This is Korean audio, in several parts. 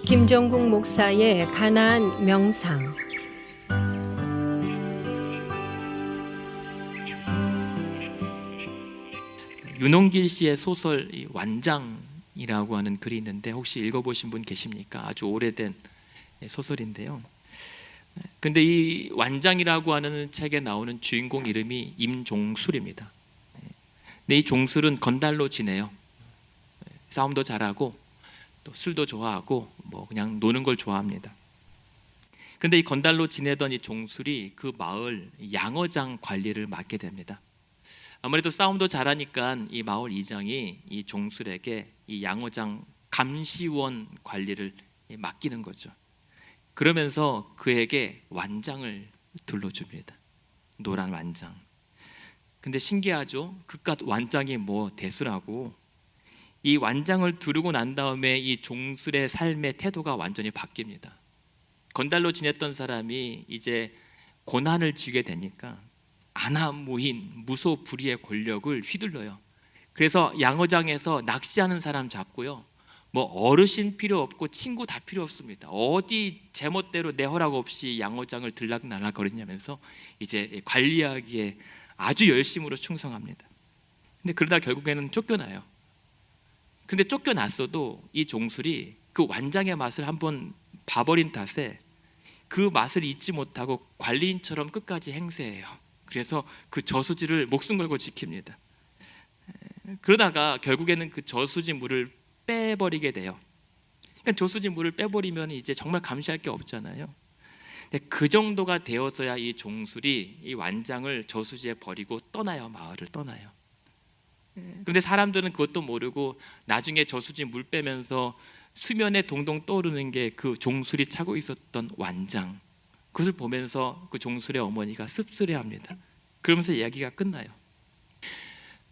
김종국 목사의 가나안 명상. 윤홍길 씨의 소설 완장이라고 하는 글이 있는데 혹시 읽어보신 분 계십니까? 아주 오래된 소설인데요. 근데 이 완장이라고 하는 책에 나오는 주인공 이름이 임종술입니다. 근데 이 종술은 건달로 지내요. 싸움도 잘하고 또 술도 좋아하고 뭐 그냥 노는 걸 좋아합니다. 근데 이 건달로 지내던 이 종술이 그 마을 양어장 관리를 맡게 됩니다. 아무래도 싸움도 잘하니까 이 마을 이장이 이 종술에게 이 양어장 감시원 관리를 맡기는 거죠. 그러면서 그에게 완장을 둘러줍니다. 노란 완장. 근데 신기하죠? 그깟 완장이 뭐 대수라고. 이 완장을 두르고 난 다음에 이 종술의 삶의 태도가 완전히 바뀝니다. 건달로 지냈던 사람이 이제 고난을 지게 되니까 아나무인 무소불위의 권력을 휘둘러요. 그래서 양어장에서 낚시하는 사람 잡고요, 뭐 어르신 필요 없고 친구 다 필요 없습니다. 어디 제멋대로 내 허락 없이 양어장을 들락날락 거리냐면서 이제 관리하기에 아주 열심으로 충성합니다. 근데 그러다 결국에는 쫓겨나요. 근데 쫓겨났어도 이 종술이 그 완장의 맛을 한번 봐버린 탓에 그 맛을 잊지 못하고 관리인처럼 끝까지 행세해요. 그래서 그 저수지를 목숨 걸고 지킵니다. 그러다가 결국에는 그 저수지 물을 빼버리게 돼요. 그러니까 저수지 물을 빼버리면 이제 정말 감시할 게 없잖아요. 근데 그 정도가 되어서야 이 종술이 이 완장을 저수지에 버리고 떠나요. 마을을 떠나요. 그런데 사람들은 그것도 모르고 나중에 저수지 물 빼면서 수면에 동동 떠오르는 게 그 종술이 차고 있었던 완장. 그것을 보면서 그 종술의 어머니가 씁쓸해합니다. 그러면서 이야기가 끝나요.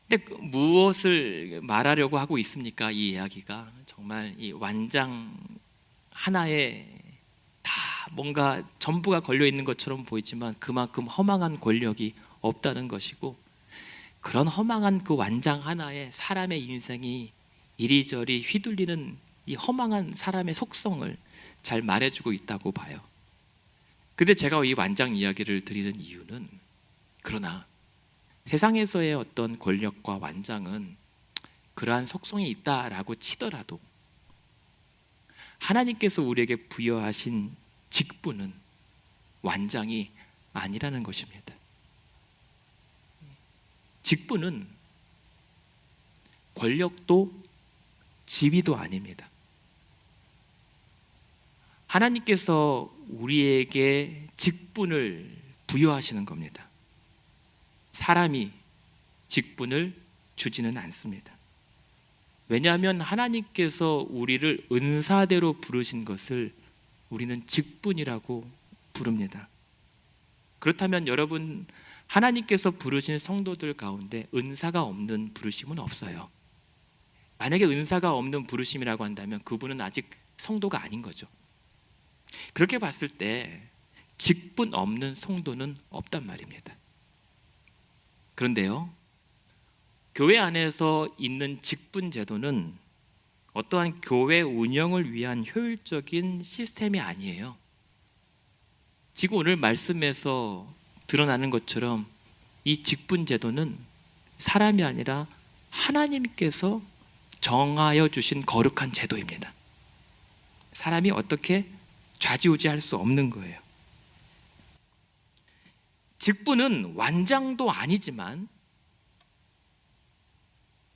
근데 무엇을 말하려고 하고 있습니까? 이 이야기가 정말 이 완장 하나에 다 뭔가 전부가 걸려 있는 것처럼 보이지만 그만큼 허망한 권력이 없다는 것이고, 그런 허망한 그 완장 하나에 사람의 인생이 이리저리 휘둘리는 이 허망한 사람의 속성을 잘 말해주고 있다고 봐요. 근데 제가 이 완장 이야기를 드리는 이유는, 그러나 세상에서의 어떤 권력과 완장은 그러한 속성이 있다라고 치더라도 하나님께서 우리에게 부여하신 직분은 완장이 아니라는 것입니다. 직분은 권력도 지위도 아닙니다. 하나님께서 우리에게 직분을 부여하시는 겁니다. 사람이 직분을 주지는 않습니다. 왜냐하면 하나님께서 우리를 은사대로 부르신 것을 우리는 직분이라고 부릅니다. 그렇다면 여러분, 하나님께서 부르신 성도들 가운데 은사가 없는 부르심은 없어요. 만약에 은사가 없는 부르심이라고 한다면 그분은 아직 성도가 아닌 거죠. 그렇게 봤을 때 직분 없는 성도는 없단 말입니다. 그런데요, 교회 안에서 있는 직분 제도는 어떠한 교회 운영을 위한 효율적인 시스템이 아니에요. 지금 오늘 말씀에서 드러나는 것처럼 이 직분 제도는 사람이 아니라 하나님께서 정하여 주신 거룩한 제도입니다. 사람이 어떻게 좌지우지할 수 없는 거예요. 직분은 완장도 아니지만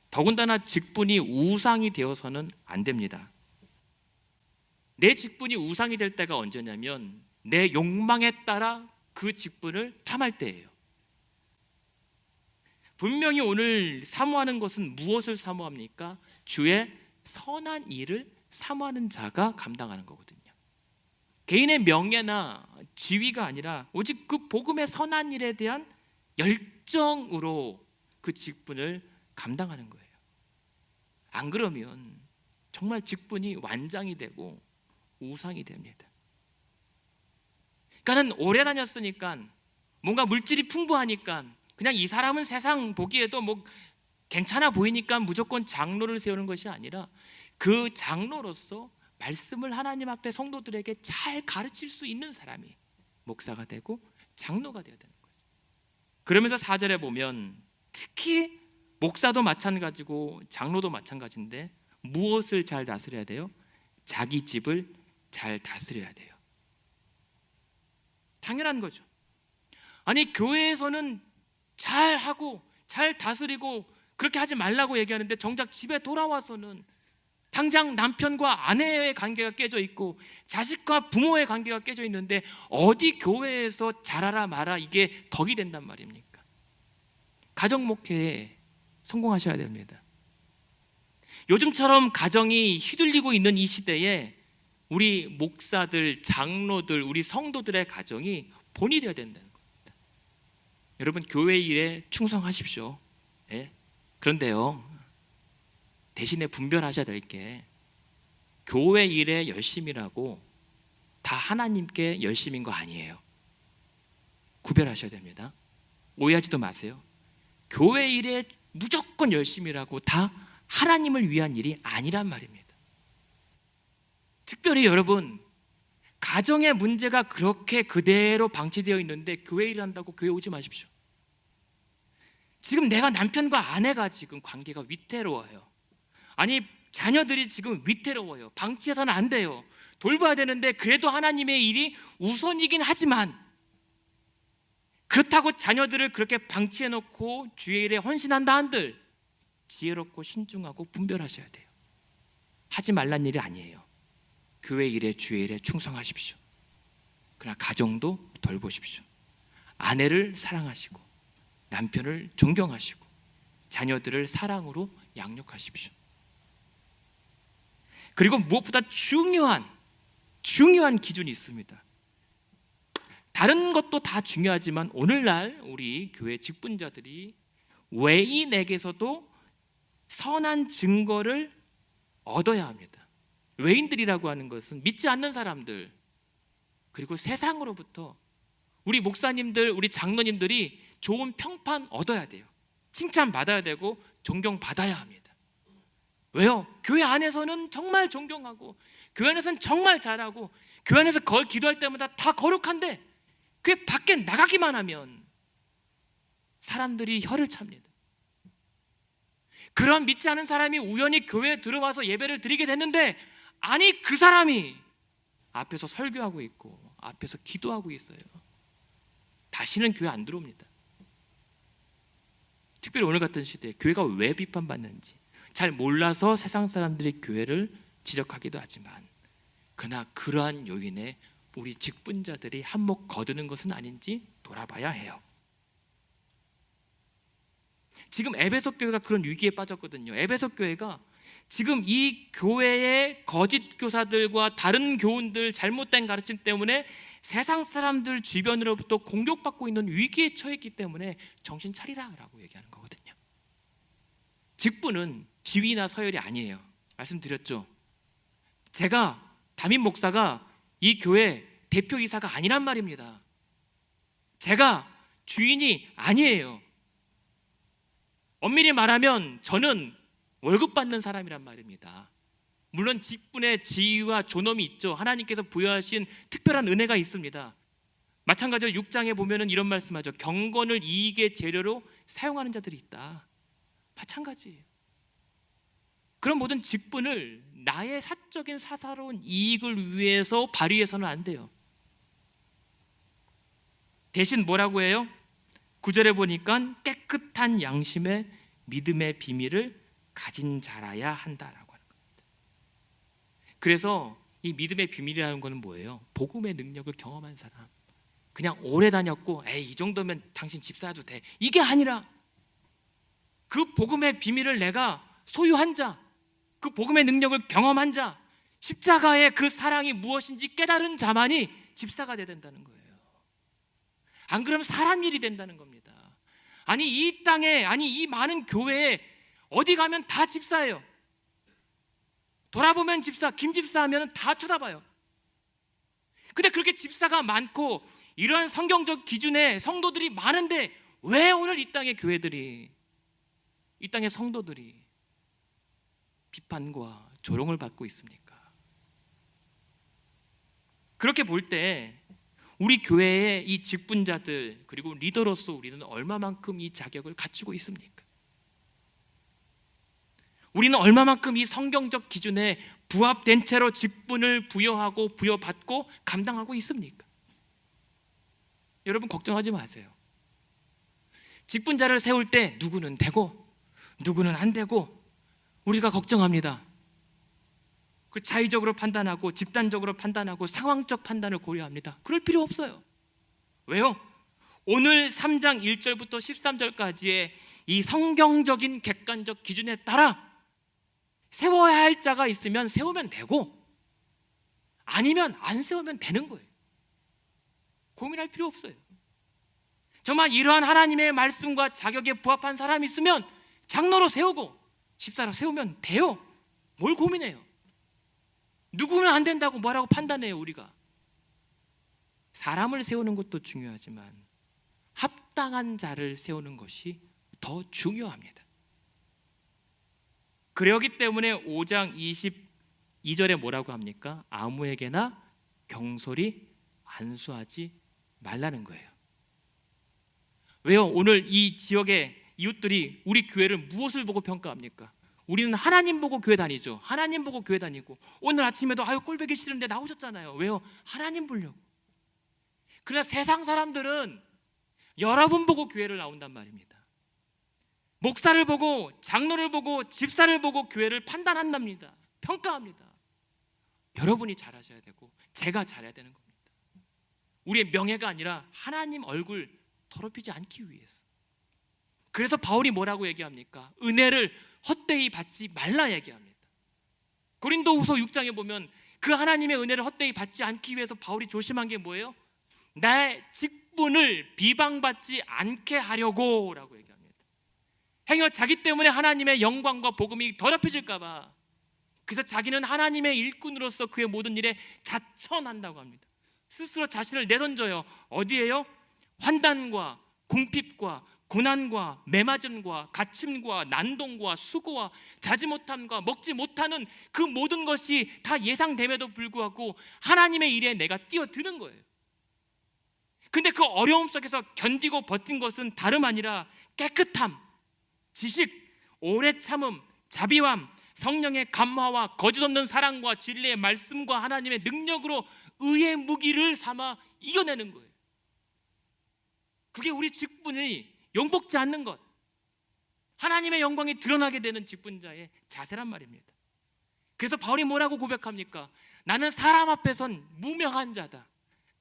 더군다나 직분이 우상이 되어서는 안 됩니다. 내 직분이 우상이 될 때가 언제냐면 내 욕망에 따라 그 직분을 탐할 때예요. 분명히 오늘 사모하는 것은 무엇을 사모합니까? 주의 선한 일을 사모하는 자가 감당하는 거거든요. 개인의 명예나 지위가 아니라 오직 그 복음의 선한 일에 대한 열정으로 그 직분을 감당하는 거예요. 안 그러면 정말 직분이 완장이 되고 우상이 됩니다. 그러니까는 오래 다녔으니까 뭔가 물질이 풍부하니까 그냥 이 사람은 세상 보기에도 뭐 괜찮아 보이니까 무조건 장로를 세우는 것이 아니라 그 장로로서 말씀을 하나님 앞에 성도들에게 잘 가르칠 수 있는 사람이 목사가 되고 장로가 되어야 되는 거죠. 그러면서 4절에 보면 특히 목사도 마찬가지고 장로도 마찬가지인데 무엇을 잘 다스려야 돼요? 자기 집을 잘 다스려야 돼요. 당연한 거죠. 아니, 교회에서는 잘 하고 잘 다스리고 그렇게 하지 말라고 얘기하는데 정작 집에 돌아와서는 당장 남편과 아내의 관계가 깨져 있고 자식과 부모의 관계가 깨져 있는데 어디 교회에서 잘하라 마라 이게 덕이 된단 말입니까? 가정 목회에 성공하셔야 됩니다. 요즘처럼 가정이 휘둘리고 있는 이 시대에 우리 목사들, 장로들, 우리 성도들의 가정이 본이 되어야 된다는 겁니다. 여러분, 교회 일에 충성하십시오. 예? 그런데요, 대신에 분별하셔야 될 게 교회 일에 열심이라고 다 하나님께 열심인 거 아니에요. 구별하셔야 됩니다. 오해하지도 마세요. 교회 일에 무조건 열심이라고 다 하나님을 위한 일이 아니란 말입니다. 특별히 여러분, 가정의 문제가 그렇게 그대로 방치되어 있는데 교회 일을 한다고 교회 오지 마십시오. 지금 내가 남편과 아내가 지금 관계가 위태로워요. 아니, 자녀들이 지금 위태로워요. 방치해서는 안 돼요. 돌봐야 되는데 그래도 하나님의 일이 우선이긴 하지만 그렇다고 자녀들을 그렇게 방치해놓고 주의 일에 헌신한다 한들 지혜롭고 신중하고 분별하셔야 돼요. 하지 말란 일이 아니에요. 교회 일에 주의 일에 충성하십시오. 그러나 가정도 돌보십시오. 아내를 사랑하시고 남편을 존경하시고 자녀들을 사랑으로 양육하십시오. 그리고 무엇보다 중요한 기준이 있습니다. 다른 것도 다 중요하지만 오늘날 우리 교회 직분자들이 외인에게서도 선한 증거를 얻어야 합니다. 외인들이라고 하는 것은 믿지 않는 사람들, 그리고 세상으로부터 우리 목사님들, 우리 장로님들이 좋은 평판 얻어야 돼요. 칭찬받아야 되고 존경받아야 합니다. 왜요? 교회 안에서는 정말 존경하고 교회 안에서는 정말 잘하고 교회 안에서 기도할 때마다 다 거룩한데 교회 밖에 나가기만 하면 사람들이 혀를 찹니다. 그런 믿지 않은 사람이 우연히 교회에 들어와서 예배를 드리게 됐는데 아니, 그 사람이 앞에서 설교하고 있고 앞에서 기도하고 있어요. 다시는 교회 안 들어옵니다. 특별히 오늘 같은 시대에 교회가 왜 비판받는지 잘 몰라서 세상 사람들이 교회를 지적하기도 하지만 그러나 그러한 요인에 우리 직분자들이 한몫 거두는 것은 아닌지 돌아봐야 해요. 지금 에베소 교회가 그런 위기에 빠졌거든요. 에베소 교회가 지금 이 교회의 거짓 교사들과 다른 교훈들, 잘못된 가르침 때문에 세상 사람들 주변으로부터 공격받고 있는 위기에 처했기 때문에 정신 차리라라고 얘기하는 거거든요. 직분은 지위나 서열이 아니에요. 말씀드렸죠. 제가 담임 목사가 이 교회 대표이사가 아니란 말입니다. 제가 주인이 아니에요. 엄밀히 말하면 저는 월급 받는 사람이란 말입니다. 물론 직분의 지위와 존엄이 있죠. 하나님께서 부여하신 특별한 은혜가 있습니다. 마찬가지로 6장에 보면은 이런 말씀하죠. 경건을 이익의 재료로 사용하는 자들이 있다. 마찬가지예요. 그런 모든 직분을 나의 사적인 사사로운 이익을 위해서 발휘해서는 안 돼요. 대신 뭐라고 해요? 9절에 보니까 깨끗한 양심의 믿음의 비밀을 가진 자라야 한다라고 하는 겁니다. 그래서 이 믿음의 비밀이라는 것은 뭐예요? 복음의 능력을 경험한 사람. 그냥 오래 다녔고 이 정도면 당신 집사도 돼, 이게 아니라 그 복음의 비밀을 내가 소유한 자, 그 복음의 능력을 경험한 자, 십자가의 그 사랑이 무엇인지 깨달은 자만이 집사가 돼야 된다는 거예요. 안 그러면 사람 일이 된다는 겁니다. 아니, 이 땅에, 아니 이 많은 교회에 어디 가면 다 집사예요. 돌아보면 집사, 김 집사 하면 다 쳐다봐요. 근데 그렇게 집사가 많고 이러한 성경적 기준의 성도들이 많은데 왜 오늘 이 땅의 교회들이, 이 땅의 성도들이 비판과 조롱을 받고 있습니까? 그렇게 볼 때 우리 교회의 이 직분자들 그리고 리더로서 우리는 얼마만큼 이 자격을 갖추고 있습니까? 우리는 얼마만큼 이 성경적 기준에 부합된 채로 직분을 부여하고 부여받고 감당하고 있습니까? 여러분 걱정하지 마세요. 직분자를 세울 때 누구는 되고 누구는 안 되고 우리가 걱정합니다. 그 자의적으로 판단하고 집단적으로 판단하고 상황적 판단을 고려합니다. 그럴 필요 없어요. 왜요? 오늘 3장 1절부터 13절까지의 이 성경적인 객관적 기준에 따라 세워야 할 자가 있으면 세우면 되고 아니면 안 세우면 되는 거예요. 고민할 필요 없어요. 정말 이러한 하나님의 말씀과 자격에 부합한 사람이 있으면 장로로 세우고 집사로 세우면 돼요. 뭘 고민해요? 누구면 안 된다고 뭐라고 판단해요? 우리가 사람을 세우는 것도 중요하지만 합당한 자를 세우는 것이 더 중요합니다. 그러기 때문에 5장 22절에 뭐라고 합니까? 아무에게나 경솔히 안수하지 말라는 거예요. 왜요? 오늘 이 지역의 이웃들이 우리 교회를 무엇을 보고 평가합니까? 우리는 하나님 보고 교회 다니죠. 하나님 보고 교회 다니고 오늘 아침에도 아유 꼴보기 싫은데 나오셨잖아요. 왜요? 하나님 보려고. 그러나 세상 사람들은 여러분 보고 교회를 나온단 말입니다. 목사를 보고 장로를 보고 집사를 보고 교회를 판단한답니다. 평가합니다. 여러분이 잘하셔야 되고 제가 잘해야 되는 겁니다. 우리의 명예가 아니라 하나님 얼굴 더럽히지 않기 위해서. 그래서 바울이 뭐라고 얘기합니까? 은혜를 헛되이 받지 말라 얘기합니다. 고린도후서 6장에 보면 그 하나님의 은혜를 헛되이 받지 않기 위해서 바울이 조심한 게 뭐예요? 나의 직분을 비방받지 않게 하려고 라고 얘기합니다. 행여 자기 때문에 하나님의 영광과 복음이 더럽혀질까 봐 그래서 자기는 하나님의 일꾼으로서 그의 모든 일에 자천한다고 합니다. 스스로 자신을 내던져요. 어디에요? 환단과 궁핍과 고난과 매맞음과 갇힘과 난동과 수고와 자지 못함과 먹지 못하는 그 모든 것이 다 예상됨에도 불구하고 하나님의 일에 내가 뛰어드는 거예요. 근데 그 어려움 속에서 견디고 버틴 것은 다름 아니라 깨끗함, 지식, 오래 참음, 자비함, 성령의 감화와 거짓 없는 사랑과 진리의 말씀과 하나님의 능력으로 의의 무기를 삼아 이겨내는 거예요. 그게 우리 직분이 용복지 않는 것, 하나님의 영광이 드러나게 되는 직분자의 자세란 말입니다. 그래서 바울이 뭐라고 고백합니까? 나는 사람 앞에선 무명한 자다.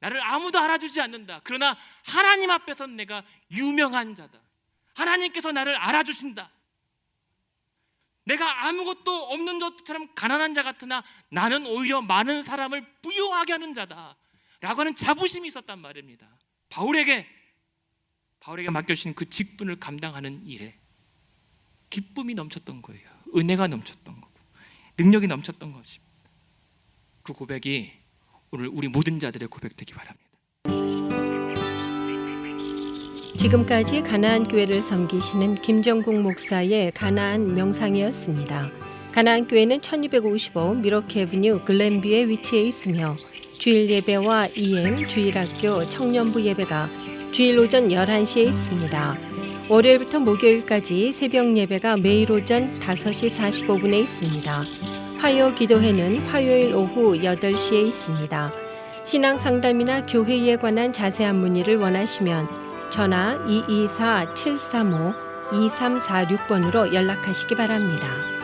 나를 아무도 알아주지 않는다. 그러나 하나님 앞에선 내가 유명한 자다. 하나님께서 나를 알아주신다. 내가 아무것도 없는 것처럼 가난한 자 같으나 나는 오히려 많은 사람을 부유하게 하는 자다 라고 하는 자부심이 있었단 말입니다. 바울에게 맡겨주신 그 직분을 감당하는 일에 기쁨이 넘쳤던 거예요. 은혜가 넘쳤던 거고 능력이 넘쳤던 것입니다. 그 고백이 오늘 우리 모든 자들의 고백되기 바랍니다. 지금까지 가나안 교회를 섬기시는 김정국 목사의 가나안 명상이었습니다. 가나안 교회는 1255 미러키 애비뉴 글렌뷰에 위치해 있으며 주일 예배와 이행 주일학교 청년부 예배가 주일 오전 11시에 있습니다. 월요일부터 목요일까지 새벽 예배가 매일 오전 5시 45분에 있습니다. 화요 기도회는 화요일 오후 8시에 있습니다. 신앙 상담이나 교회에 관한 자세한 문의를 원하시면 전화 224-735-2346번으로 연락하시기 바랍니다.